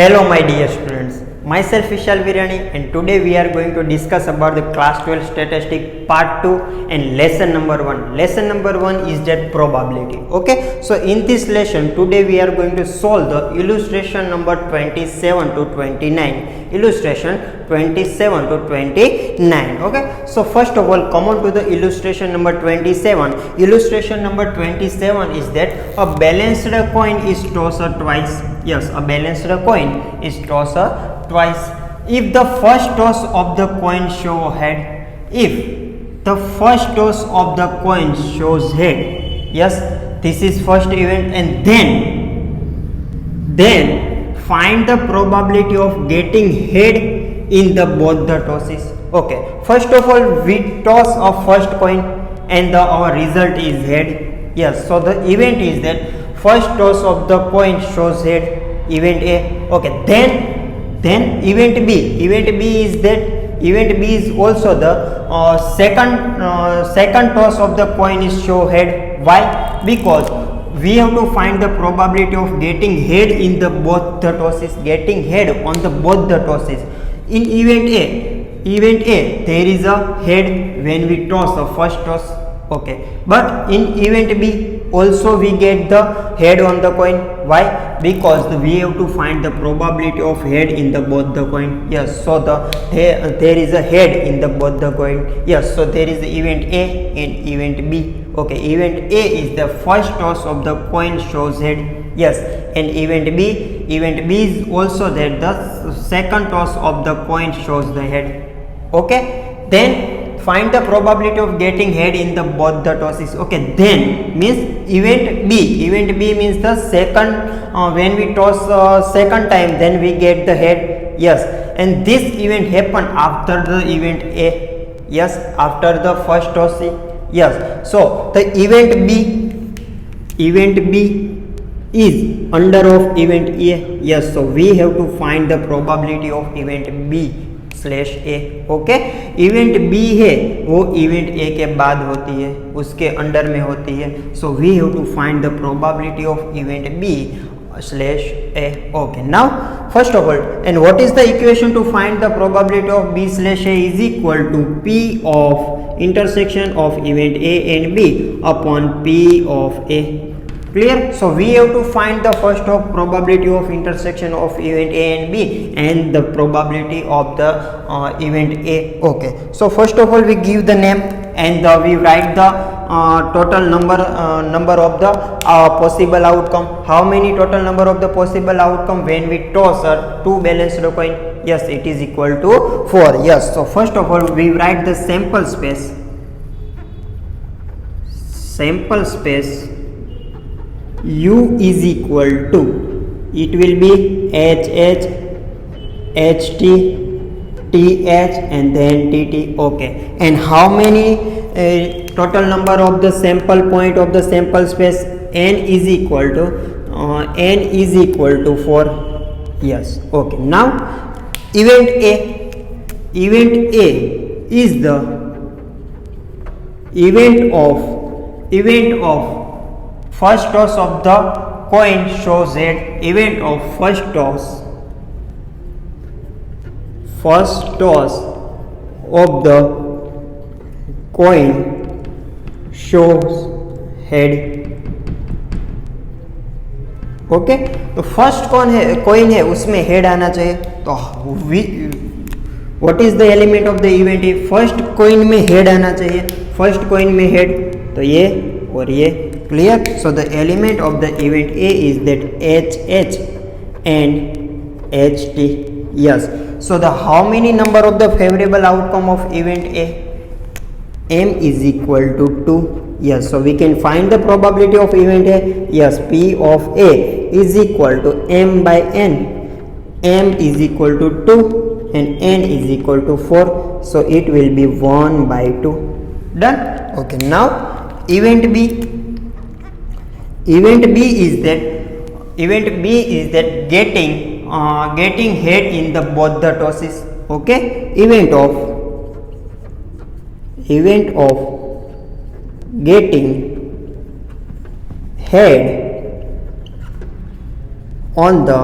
Hello my dear students, myself Vishal Virani and today we are going to discuss about the class 12 statistic part 2 and lesson number 1. Lesson number 1 is that probability. Okay, so in this lesson today we are going to solve the illustration number 27 to 29. Illustration 27 to 29. Okay, so first of all come on to the illustration number 27. Illustration number 27 is that a balanced coin is tossed twice. Yes, a balanced coin is tossed twice. If the first toss of the coin shows head, if the first toss of the coin shows head, yes, this is first event, and then find the probability of getting head in the both the tosses. Okay, first of all we toss a first coin and our result is head. Yes, so the event is that first toss of the coin shows head, event A. Okay, then event B. Event B is that event B is also the second toss of the coin is show head. Why? Because we have to find the probability of getting head in the both the tosses, getting head on the both the tosses. In event A there is a head when we toss the first toss. Okay, but in event B also we get the head on the coin. Why? Because we have to find the probability of head in the both the coin. Yes, so there is a head in the both the coin. Yes, so there is the event A and event B. Okay, event A is the first toss of the coin shows head. Yes, and event B is also that the second toss of the coin shows the head. Okay, then find the probability of getting head in the both the tosses. Okay, then means event B means the second when we toss second time then we get the head. Yes, and this event happen after the event A. Yes, after the first toss. Yes, so the event B is under of event A. Yes, so we have to find the probability of event B slash A. Okay, event B है वो event A के बाद होती है, उसके under में होती है. So we have to find the probability of event B slash A. Okay, now first of all and what is the equation to find the probability of B slash A is equal to P of intersection of event A and B upon P of A. Clear? So we have to find the first of probability of intersection of event A and B and the probability of the event A. Okay, so first of all we give the name and we write the total number of the possible outcome. How many total number of the possible outcome when we toss two balanced coin? Yes, it is equal to 4. Yes, so first of all we write the sample space U is equal to, it will be HH, HT, TH and then TT. Okay, and how many total number of the sample point of the sample space? N is equal to 4. Yes, okay. Now event A is the event of first toss of the coin shows head. Event of first toss of the coin shows head. Okay, तो first coin है उसमें head आना चाहिए. तो what is the element of the event? First coin में head आना चाहिए. First coin में हेड तो ये और ये. Clear? So the element of the event A is that HH and HT. Yes, so the how many number of the favorable outcome of event A? M is equal to 2. Yes, so we can find the probability of event A. Yes, P of A is equal to M by N. M is equal to 2 and N is equal to 4, so it will be 1 by 2. Done? Okay, now event B is that getting head in the both the tosses. Okay, event of getting head on the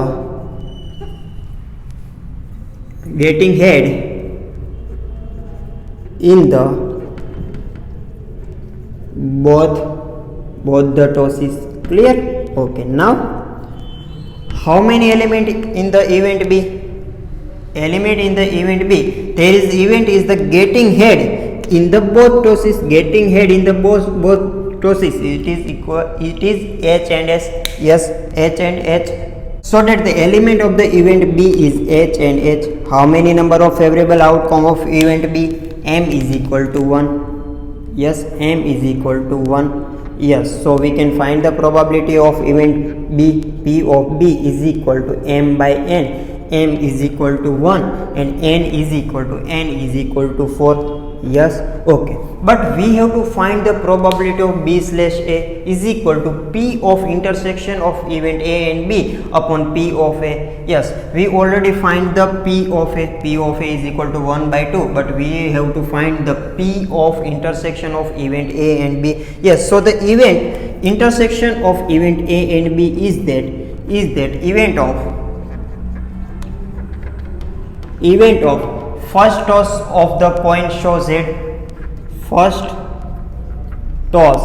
getting head in the both the tosses. Clear? Okay, now how many element in the event B? Element in the event B, there is event is the getting head in the both tosses. Getting head in the both tosses, it is equal, it is H and S. Yes, H and H. So that the element of the event B is H and H. How many number of favorable outcome of event B? M is equal to 1. Yes, M is equal to 1. Yes, so we can find the probability of event B. P of B is equal to M by N. M is equal to 1 and N is equal to 4. Yes, okay, but we have to find the probability of B slash A is equal to P of intersection of event A and B upon P of A. Yes, we already find the P of A. P of A is equal to 1 by 2, but we have to find the P of intersection of event A and B. Yes, so the event intersection of event A and B is that event of first toss of the coin shows head. First toss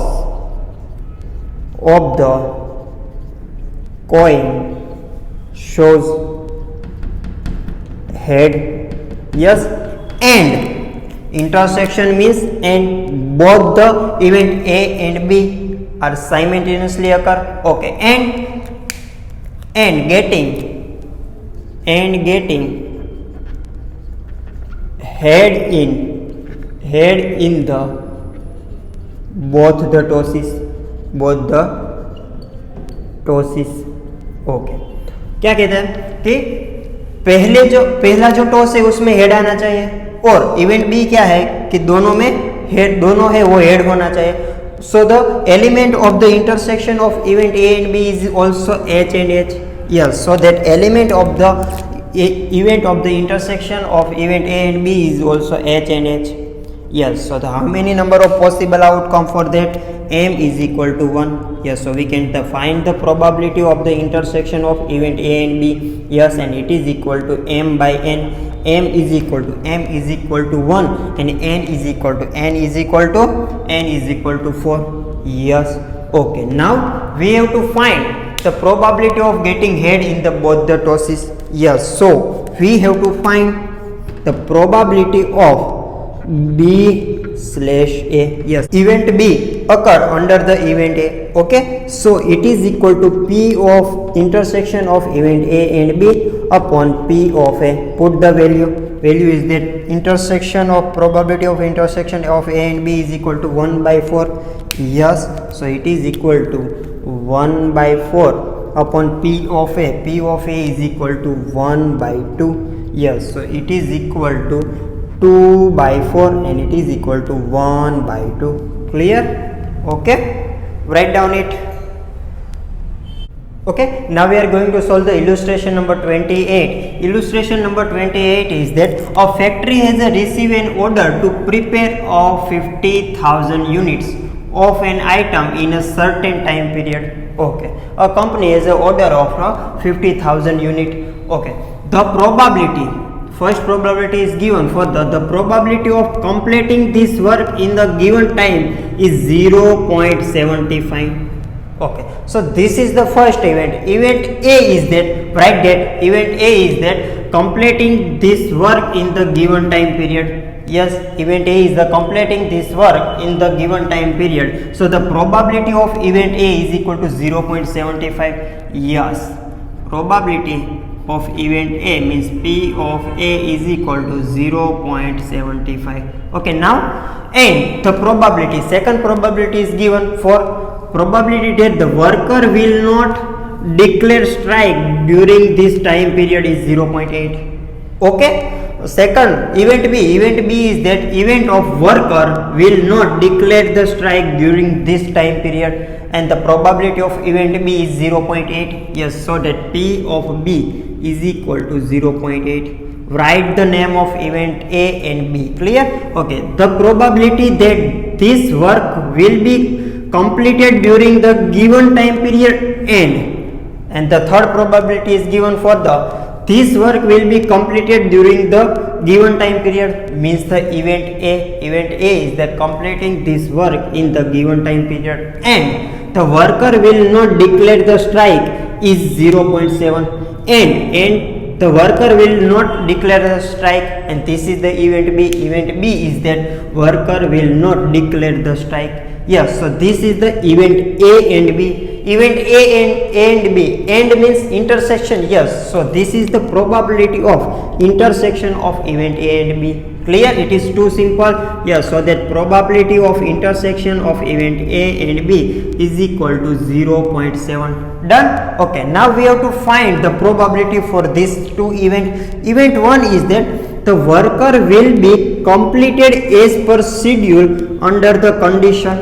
of the coin shows head. Yes, and intersection means and both the event A and B are simultaneously occur. Okay, and getting head in the both the tosses. Okay, क्या कहते हैं कि पहला जो toss है उसमें head आना चाहिए, और इवेंट बी क्या है कि दोनों है वो हेड होना चाहिए. So the element of the intersection of event A and B is also H and H. Yes, so that element of the event of the intersection of event A and B is also H and H. Yes, so how many number of possible outcome for that? M is equal to 1. Yes, so we can find the probability of the intersection of event A and B. Yes, and it is equal to M by N. M is equal to 1 and N is equal to 4. Yes, okay, now we have to find the probability of getting head in the both the tosses. Yes, so we have to find the probability of B slash A. Yes, event B occur under the event A. Okay, so it is equal to P of intersection of event A and B upon P of A. Put the value is that intersection of probability of intersection of A and B is equal to 1 by 4. Yes, so it is equal to 1 by 4 upon P of A. P of A is equal to 1 by 2. Yes, so it is equal to 2 by 4 and it is equal to 1 by 2. Clear? Okay, write down it. Okay, now we are going to solve the illustration number 28. Illustration number 28 is that a factory has received an order to prepare of 50,000 units of an item in a certain time period. Okay, a company has an order of 50,000 unit. Okay, the probability, first probability is given for the probability of completing this work in the given time is 0.75. Okay, so this is the first event. Event A is that, write that event A is that completing this work in the given time period. Yes, event A is the completing this work in the given time period. So the probability of event A is equal to 0.75. Yes, probability of event A means P of A is equal to 0.75. Okay, now and the probability, second probability is given for probability that the worker will not declare strike during this time period is 0.8. Okay, second event B is that event of worker will not declare the strike during this time period, and the probability of event B is 0.8. Yes, so that P of B is equal to 0.8. Write the name of event A and B. Clear? Okay, the probability that this work will be completed during the given time period and the third probability is given for the this work will be completed during the given time period, means the event A is that completing this work in the given time period, and the worker will not declare the strike is 0.7, and the worker will not declare the strike, and this is the event B is that worker will not declare the strike. Yes, so this is the event A and B. Event A and B, and means intersection. Yes, so this is the probability of intersection of event A and B. Clear? It is too simple. Yes, so that probability of intersection of event A and B is equal to 0.7. Done? Okay, now we have to find the probability for these two events. Event 1 is that the worker will be completed as per schedule under the condition.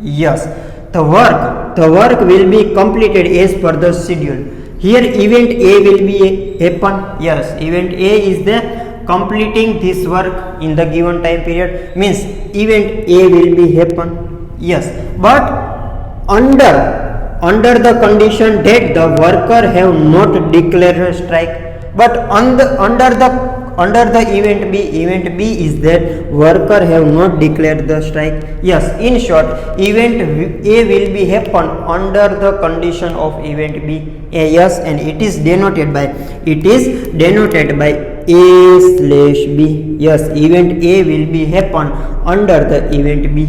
Yes, the work will be completed as per the schedule. Here event A will be happen. Yes, event A is the completing this work in the given time period, means event A will be happen. Yes, but under the condition that the worker have not declared a strike, but under the event B is that worker have not declared the strike. Yes, in short, event A will be happen under the condition of event B. Yes, and it is denoted by A/B. Yes, event A will be happen under the event B.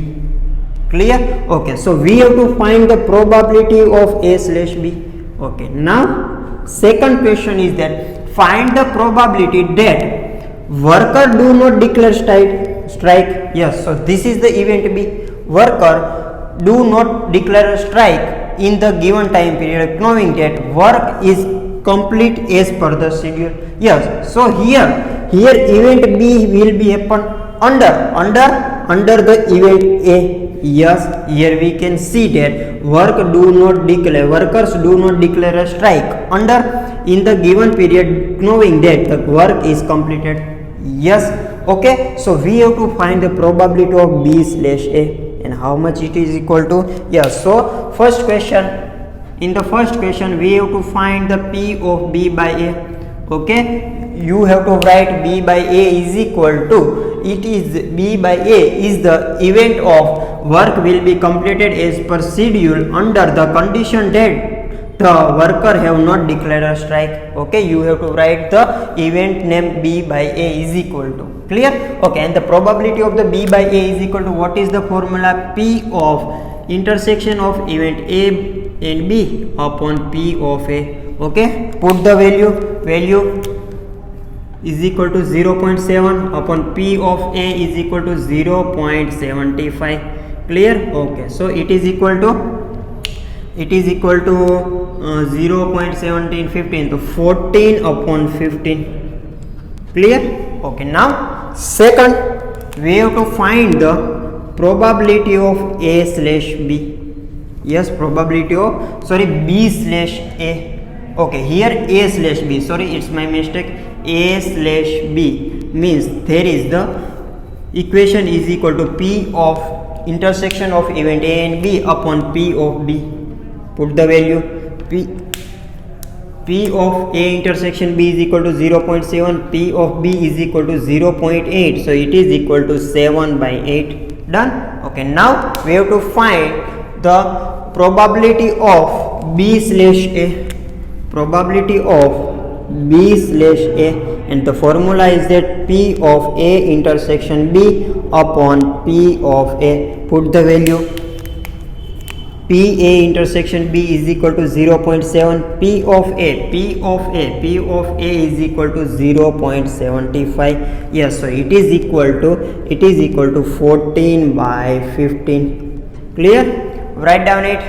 Clear? Okay, so we have to find the probability of A/B. Okay, now second question is that find the probability that worker do not declare strike. Yes, so this is the event B. Worker do not declare a strike in the given time period, knowing that work is complete as per the schedule. Yes, so here event B will be happen under the event A. Yes, here we can see that workers do not declare a strike in the given period, knowing that the work is completed. Yes, okay, so we have to find the probability of B/A, and how much it is equal to. Yes, so in the first question we have to find the P of B by A. Okay, you have to write B by A is equal to, B by A is the event of work will be completed as per schedule under the condition that the worker have not declared a strike. Okay, you have to write the event name B by A is equal to. Clear? Okay, and the probability of the B by A is equal to, what is the formula? P of intersection of event A and B upon P of A. Okay, put the value is equal to 0.7 upon P of A is equal to 0.75. Clear? Okay, so it is equal to 0.1715, so 14 upon 15. Clear? Okay, now second we have to find the probability of A/B. Yes, probability of B/A. Okay, here A/B, sorry, it's my mistake. A/B means there is the equation is equal to P of intersection of event A and B upon P of B. Put the value P of A intersection B is equal to 0.7, P of B is equal to 0.8, so it is equal to 7 by 8. Done? Okay, now we have to find the probability of B/A. Probability of B/A, and the formula is that P of A intersection B upon P of A. Put the value PA intersection B is equal to 0.7, P of A is equal to 0.75. Yes, so it is equal to 14 by 15. Clear? Write down it.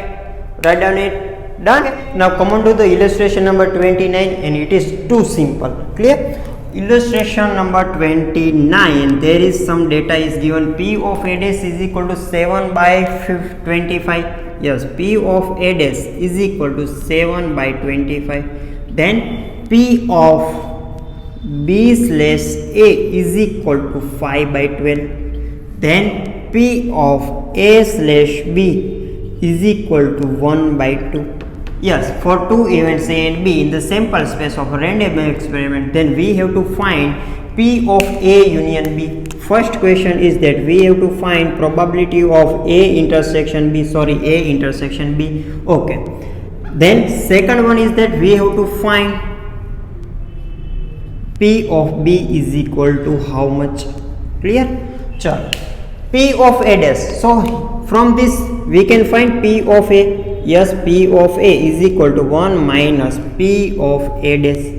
Done. Now come on to the illustration number 29, and it is too simple. Clear? Illustration number 29, there is some data is given. P of A dash is equal to 7 by 25. Yes, P of A dash is equal to 7 by 25. Then P of B/A is equal to 5 by 12. Then P of A/B is equal to 1 by 2. Yes, for two events A and B in the sample space of a random experiment, then we have to find P of A union B. First question is that we have to find probability of A intersection B, A intersection B. Okay. Then second one is that we have to find P of B is equal to how much? Clear? Chal. P of A dash. So from this we can find P of A. Yes, P of A is equal to 1 minus P of A dash.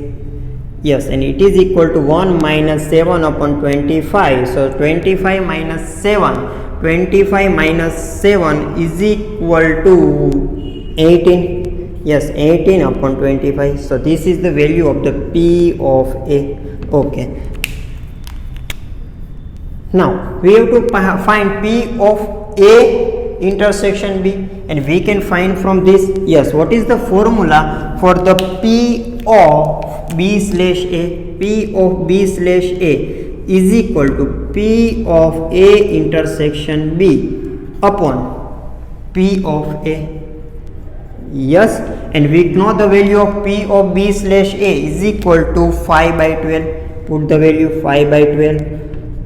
Yes, and it is equal to 1 minus 7 upon 25. So 25 minus 7. 25 minus 7 is equal to 18. Yes, 18 upon 25. So this is the value of the P of A. Okay. Now we have to find P of A intersection B, and we can find from this. Yes, what is the formula for the P of B slash A? P of B slash A is equal to P of A intersection B upon P of A. Yes, and we know the value of P of B slash A is equal to 5 by 12. Put the value 5 by 12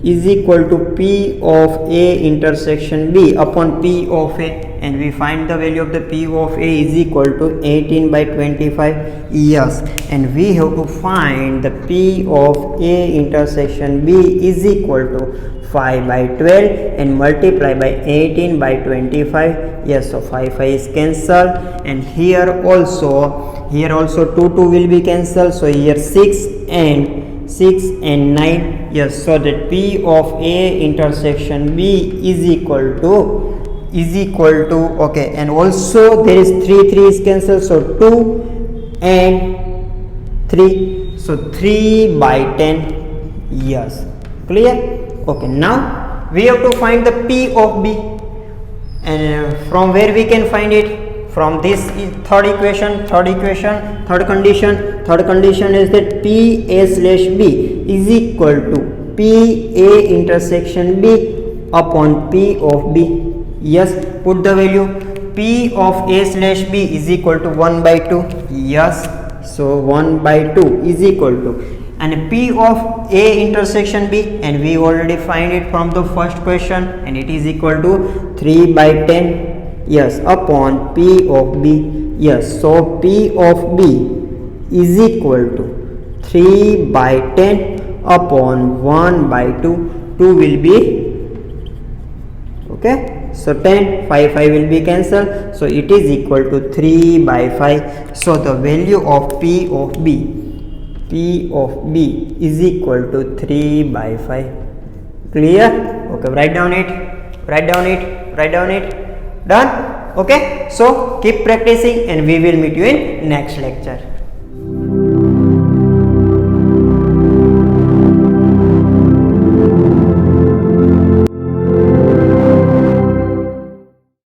is equal to P of A intersection B upon P of A, and we find the value of the P of A is equal to 18 by 25. Yes, and we have to find the P of A intersection B is equal to 5 by 12 and multiply by 18 by 25. Yes, so 5 is cancelled, and here also 2 will be cancelled. So here 6 and 9. Yes, so that P of A intersection B is equal to okay, and also there is 3 is cancelled, so 2 and 3, so 3 by 10. Yes, clear? Okay, now we have to find the P of B, and from where we can find it? From this third condition is that P A slash B is equal to P A intersection B upon P of B. Yes, put the value. P of A slash B is equal to 1 by 2. Yes, so 1 by 2 is equal to, and P of A intersection B, and we already find it from the first question, and it is equal to 3 by 10. Yes, upon P of B. Yes, so P of B is equal to 3 by 10 upon 1 by 2. 2 will be okay, so 10, 5 will be cancelled, so it is equal to 3 by 5. So the value of P of B is equal to 3 by 5. Clear? Okay, write down it. Done? Okay, so keep practicing, and we will meet you in next lecture.